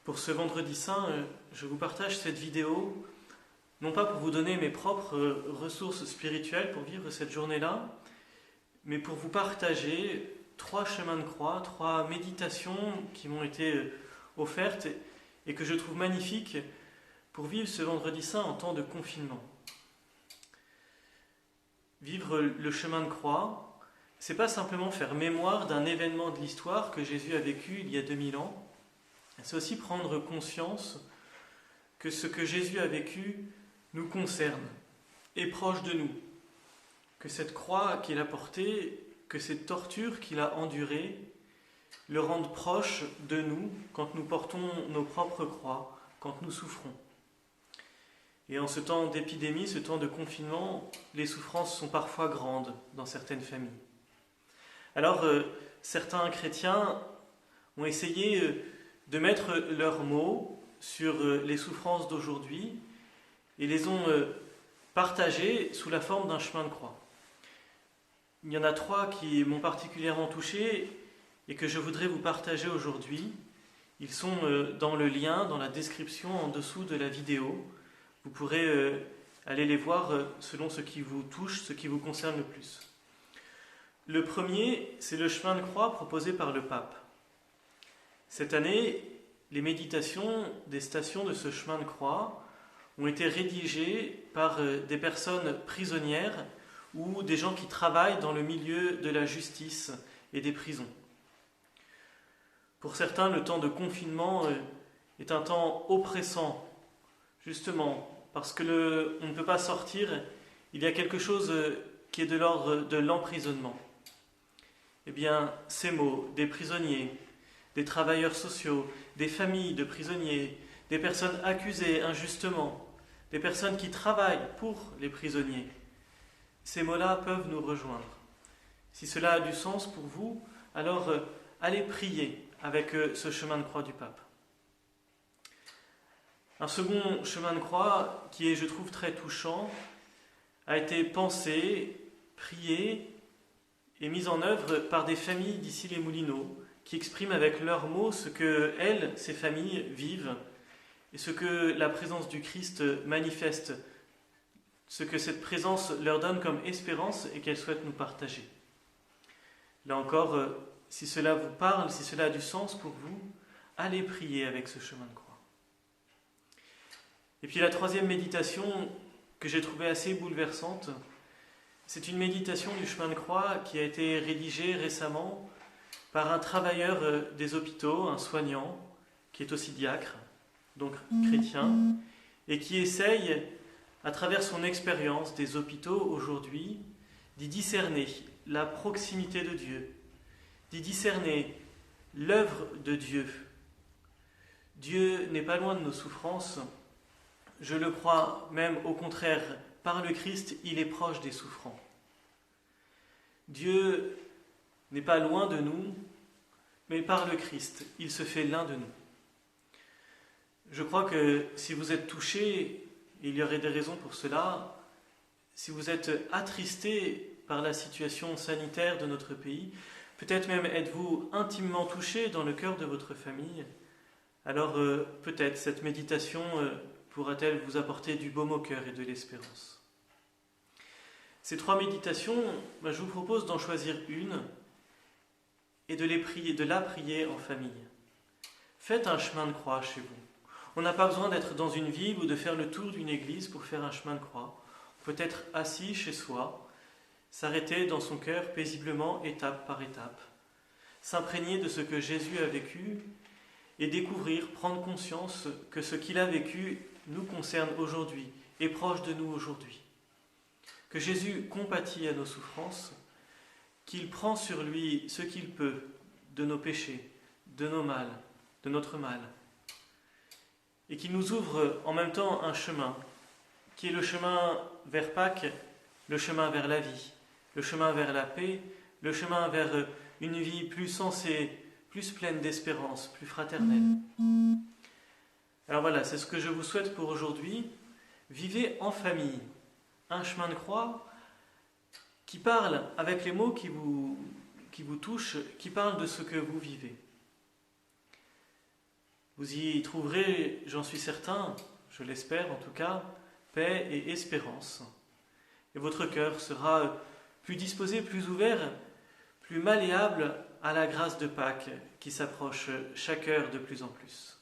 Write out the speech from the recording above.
Pour ce vendredi saint, je vous partage cette vidéo, non pas pour vous donner mes propres ressources spirituelles pour vivre cette journée-là, mais pour vous partager 3 chemins de croix, 3 méditations qui m'ont été offertes et que je trouve magnifiques pour vivre ce vendredi saint en temps de confinement. Vivre le chemin de croix, c'est pas simplement faire mémoire d'un événement de l'histoire que Jésus a vécu il y a 2000 ans, c'est aussi prendre conscience que ce que Jésus a vécu nous concerne, est proche de nous, que cette croix qu'il a portée, que cette torture qu'il a endurée, le rendent proche de nous quand nous portons nos propres croix, quand nous souffrons. Et en ce temps d'épidémie, ce temps de confinement, les souffrances sont parfois grandes dans certaines familles. Alors, certains chrétiens ont essayé de mettre leurs mots sur les souffrances d'aujourd'hui et les ont partagées sous la forme d'un chemin de croix. Il y en a 3 qui m'ont particulièrement touché et que je voudrais vous partager aujourd'hui. Ils sont dans le lien, dans la description en dessous de la vidéo. Vous pourrez aller les voir selon ce qui vous touche, ce qui vous concerne le plus. Le premier, c'est le chemin de croix proposé par le pape. Cette année, les méditations des stations de ce chemin de croix ont été rédigées par des personnes prisonnières ou des gens qui travaillent dans le milieu de la justice et des prisons. Pour certains, le temps de confinement est un temps oppressant, justement, parce qu'on ne peut pas sortir, il y a quelque chose qui est de l'ordre de l'emprisonnement. Eh bien, ces mots, des prisonniers, des travailleurs sociaux, des familles de prisonniers, des personnes accusées injustement, des personnes qui travaillent pour les prisonniers, ces mots-là peuvent nous rejoindre. Si cela a du sens pour vous, alors allez prier avec ce chemin de croix du pape. Un second chemin de croix, qui est, je trouve, très touchant, a été pensé, prié et mis en œuvre par des familles d'ici les Moulineaux, qui expriment avec leurs mots ce que elles, ces familles, vivent et ce que la présence du Christ manifeste, ce que cette présence leur donne comme espérance et qu'elles souhaitent nous partager. Là encore, si cela vous parle, si cela a du sens pour vous, allez prier avec ce chemin de croix. Et puis la 3e méditation que j'ai trouvée assez bouleversante, c'est une méditation du chemin de croix qui a été rédigée récemment par un travailleur des hôpitaux, un soignant, qui est aussi diacre, donc chrétien, et qui essaye, à travers son expérience des hôpitaux aujourd'hui, d'y discerner la proximité de Dieu, d'y discerner l'œuvre de Dieu. Dieu n'est pas loin de nos souffrances, je le crois même au contraire, par le Christ, il est proche des souffrants. Dieu n'est pas loin de nous, mais par le Christ, il se fait l'un de nous. Je crois que si vous êtes touché, et il y aurait des raisons pour cela, si vous êtes attristé par la situation sanitaire de notre pays, peut-être même êtes-vous intimement touché dans le cœur de votre famille, alors peut-être cette méditation pourra-t-elle vous apporter du baume au cœur et de l'espérance. Ces 3 méditations, je vous propose d'en choisir une et de la prier en famille. Faites un chemin de croix chez vous. On n'a pas besoin d'être dans une ville ou de faire le tour d'une église pour faire un chemin de croix. On peut être assis chez soi, s'arrêter dans son cœur paisiblement, étape par étape, s'imprégner de ce que Jésus a vécu et découvrir, prendre conscience que ce qu'il a vécu nous concerne aujourd'hui, est proche de nous aujourd'hui. Que Jésus compatit à nos souffrances, qu'il prend sur lui ce qu'il peut de nos péchés, de nos mal, de notre mal, et qu'il nous ouvre en même temps un chemin, qui est le chemin vers Pâques, le chemin vers la vie, le chemin vers la paix, le chemin vers une vie plus sensée, plus pleine d'espérance, plus fraternelle. Alors voilà, c'est ce que je vous souhaite pour aujourd'hui. Vivez en famille un chemin de croix qui parle avec les mots qui vous touchent, qui parle de ce que vous vivez. Vous y trouverez, j'en suis certain, je l'espère en tout cas, paix et espérance. Et votre cœur sera plus disposé, plus ouvert, plus malléable à la grâce de Pâques qui s'approche chaque heure de plus en plus.